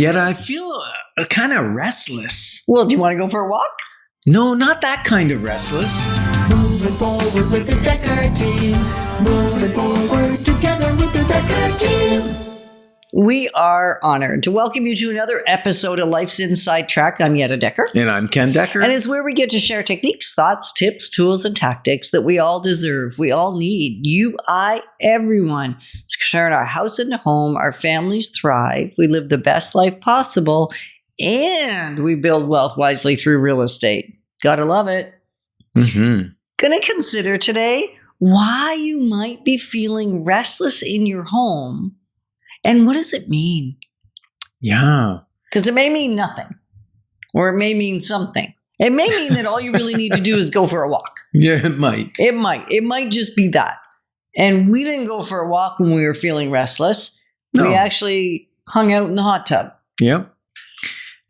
Yet I feel kind of restless. Well, do you want to go for a walk? No, not that kind of restless. Moving forward with the Dekker Team. Moving forward together with the Dekker Team. We are honored to welcome you to another episode of Life's Inside Track. I'm Yetta Dekker. And I'm Ken Dekker. And it's where we get to share techniques, thoughts, tips, tools, and tactics that we all deserve, we all need. You, I, everyone. To turn our house into home, our families thrive, we live the best life possible, and we build wealth wisely through real estate. Gotta love it. Mm-hmm. Gonna consider today why you might be feeling restless in your home. And what does it mean? Yeah. Because it may mean nothing, or it may mean something. It may mean that all you really need to do is go for a walk. Yeah, it might. It might. It might just be that. And we didn't go for a walk when we were feeling restless. No. We actually hung out in the hot tub. Yep.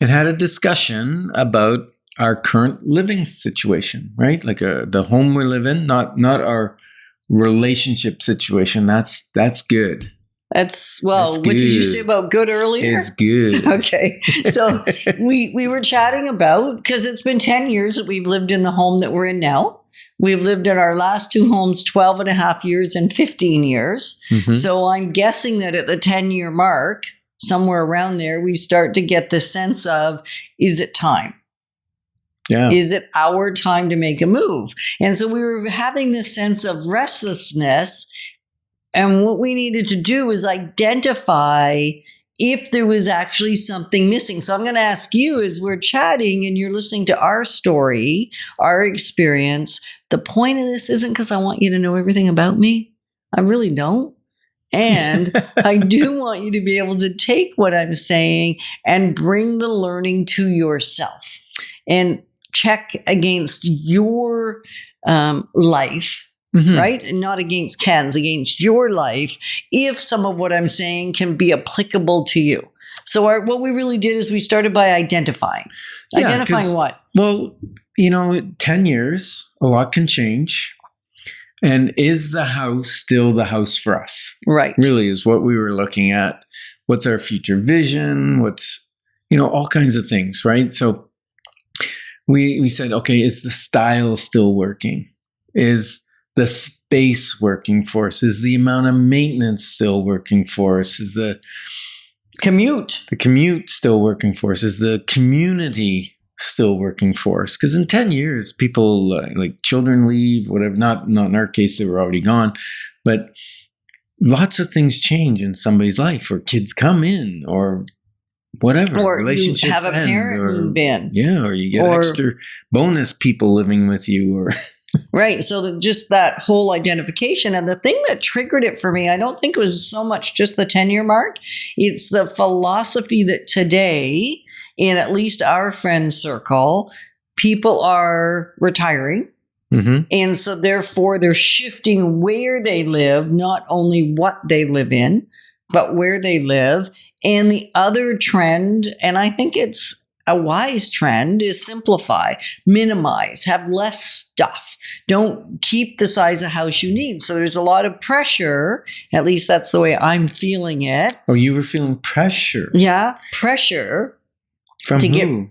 And had a discussion about our current living situation, right? Like the home we live in, not our relationship situation. That's good. That's what did you say about good earlier? It's good. Okay. So we were chatting about, because it's been 10 years that we've lived in the home that we're in now. We've lived in our last two homes 12 and a half years and 15 years. Mm-hmm. So I'm guessing that at the 10-year mark, somewhere around there, we start to get the sense of, is it time? Yeah. Is it our time to make a move? And so we were having this sense of restlessness. And what we needed to do is identify if there was actually something missing. So I'm going to ask you, as we're chatting and you're listening to our story, our experience, the point of this isn't because I want you to know everything about me. I really don't. And I do want you to be able to take what I'm saying and bring the learning to yourself and check against your life. Mm-hmm. Right? And not against Ken's, against your life, if some of what I'm saying can be applicable to you. So what we really did is we started by identifying. Yeah, identifying what? Well, 10 years, a lot can change. And is the house still the house for us? Right. Really is what we were looking at. What's our future vision? What's, all kinds of things, right? So we said, okay, is the style still working? Is the space working for us? Is the amount of maintenance still working for us? Is the commute still working for us? Is the community still working for us? Because in 10 years, people like children leave, whatever. Not in our case, they were already gone, but lots of things change in somebody's life, or kids come in, or whatever. Or relationships you have a parent move in. Yeah, or you get extra bonus people living with you, or right. So just that whole identification. And the thing that triggered it for me, I don't think it was so much just the 10-year mark. It's the philosophy that today, in at least our friend circle, people are retiring. Mm-hmm. And so therefore they're shifting where they live, not only what they live in, but where they live. And the other trend, and I think it's a wise trend, is simplify, minimize, have less stuff. Don't keep the size of house you need. So there's a lot of pressure. At least that's the way I'm feeling it. Oh, you were feeling pressure. Yeah, pressure. From who?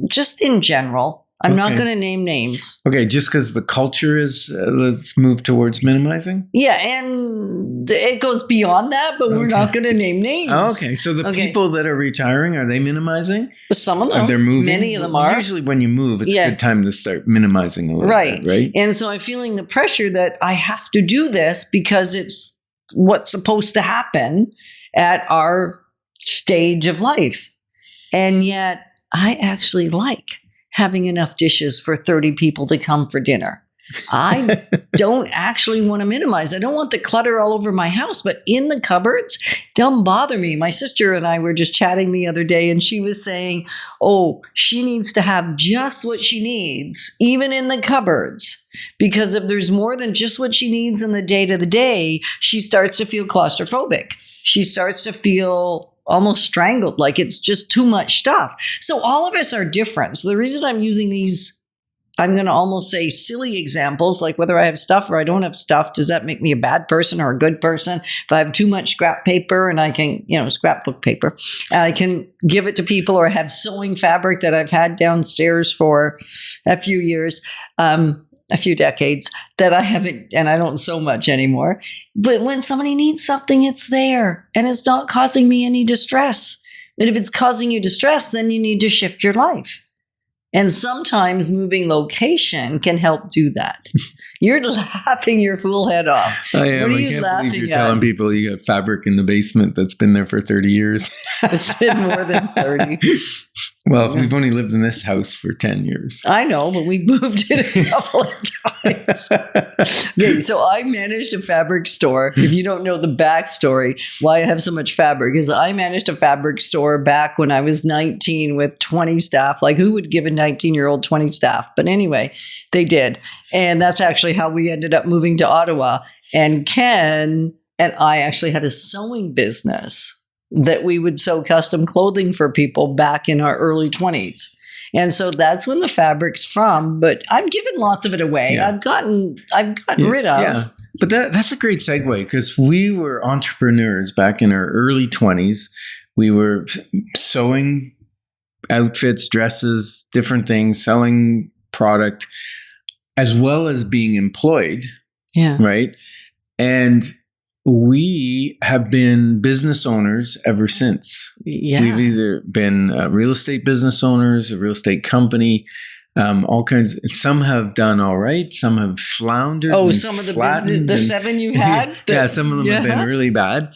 Just in general. I'm not going to name names. Okay, just because the culture is, let's move towards minimizing? Yeah, and it goes beyond that, but we're not going to name names. Oh, okay, so the people that are retiring, are they minimizing? Some of them. They're moving? Many of them are. Usually when you move, it's a good time to start minimizing a little bit, right? And so I'm feeling the pressure that I have to do this because it's what's supposed to happen at our stage of life. And yet I actually like having enough dishes for 30 people to come for dinner. I don't actually want to minimize. I don't want the clutter all over my house, but in the cupboards, don't bother me. My sister and I were just chatting the other day, and she was saying, she needs to have just what she needs, even in the cupboards. Because if there's more than just what she needs in the day-to-day, she starts to feel claustrophobic. She starts to feel almost strangled, like it's just too much stuff. So all of us are different. So the reason I'm using these I'm going to almost say silly examples, like whether I have stuff or I don't have stuff. Does that make me a bad person or a good person? If I have too much scrap paper and I can, scrapbook paper, I can give it to people, or I have sewing fabric that I've had downstairs for a few years, a few decades that I haven't, and I don't sew much anymore. But when somebody needs something, it's there and it's not causing me any distress. But if it's causing you distress, then you need to shift your life. And sometimes moving location can help do that. You're laughing your fool head off. I am. What are I you can't laughing believe you're at? telling people you got fabric in the basement that's been there for 30 years. It's been more than 30. Well, we've only lived in this house for 10 years. I know, but we moved it a couple of times. Okay, so I managed a fabric store. If you don't know the backstory, why I have so much fabric is I managed a fabric store back when I was 19 with 20 staff. Like, who would give a 19-year-old 20 staff? But anyway, they did. And that's actually how we ended up moving to Ottawa. And Ken and I actually had a sewing business that we would sew custom clothing for people back in our early 20s. And so that's when the fabric's from, but I've given lots of it away. Yeah. I've gotten rid of. Yeah. But that's a great segue, because we were entrepreneurs back in our early 20s. We were sewing outfits, dresses, different things, selling product, as well as being employed. Yeah. Right. And we have been business owners ever since. Yeah. We've either been real estate business owners, a real estate company, all kinds. Some have done all right. Some have floundered. Oh, and some of the flattened business, the and- 7 you had? Yeah, some of them have been really bad.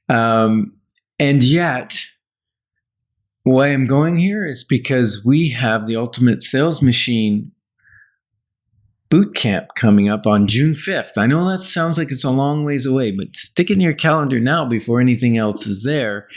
And yet, why I'm going here is because we have the Ultimate Sales Machine boot camp coming up on June 5th. I know that sounds like it's a long ways away, but stick it in your calendar now before anything else is there.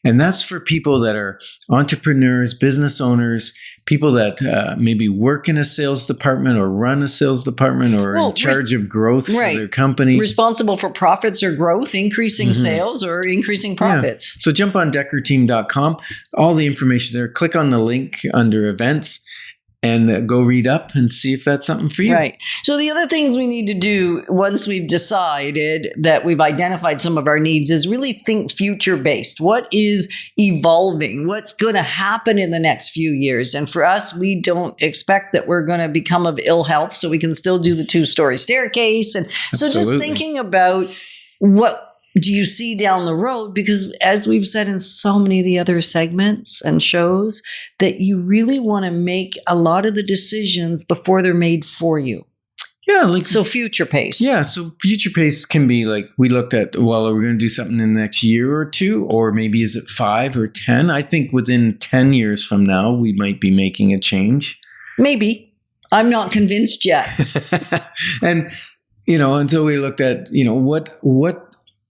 And that's for people that are entrepreneurs, business owners, people that maybe work in a sales department or run a sales department or in charge of growth for their company. Responsible for profits or growth, increasing sales or increasing profits. Yeah. So jump on dekkerteam.com. All the information there. Click on the link under events and go read up and see if that's something for you. Right. So the other things we need to do once we've decided that we've identified some of our needs is really think future-based. What is evolving? What's going to happen in the next few years? And for us, we don't expect that we're going to become of ill health, so we can still do the 2-story staircase. And so just thinking about what do you see down the road? Because as we've said in so many of the other segments and shows, that you really want to make a lot of the decisions before they're made for you. Yeah. So future pace. Yeah. So future pace can be like, we looked at, well, are we going to do something in the next year or two? Or maybe is it 5 or 10? I think within 10 years from now, we might be making a change. Maybe. I'm not convinced yet. And, until we looked at, what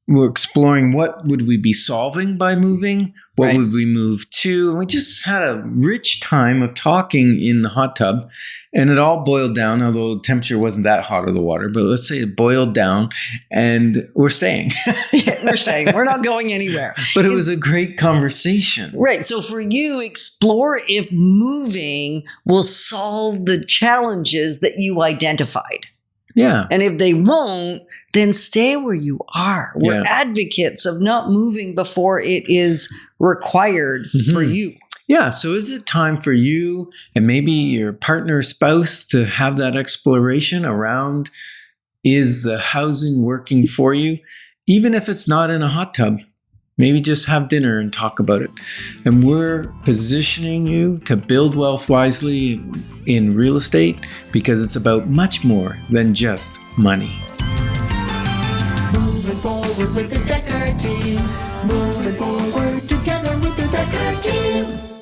we're exploring, what would we be solving by moving? What would we move to? And we just had a rich time of talking in the hot tub, and it all boiled down, although the temperature wasn't that hot of the water, but let's say it boiled down, and we're staying. We're staying. We're not going anywhere. But it was a great conversation. Right. So for you, explore if moving will solve the challenges that you identified. Yeah. And if they won't, then stay where you are. We're advocates of not moving before it is required for you. Yeah. So is it time for you and maybe your partner or spouse to have that exploration around, is the housing working for you? Even if it's not in a hot tub, maybe just have dinner and talk about it. And we're positioning you to build wealth wisely in real estate, because it's about much more than just money. Moving forward with the Dekker Team. Moving forward together with the Dekker Team.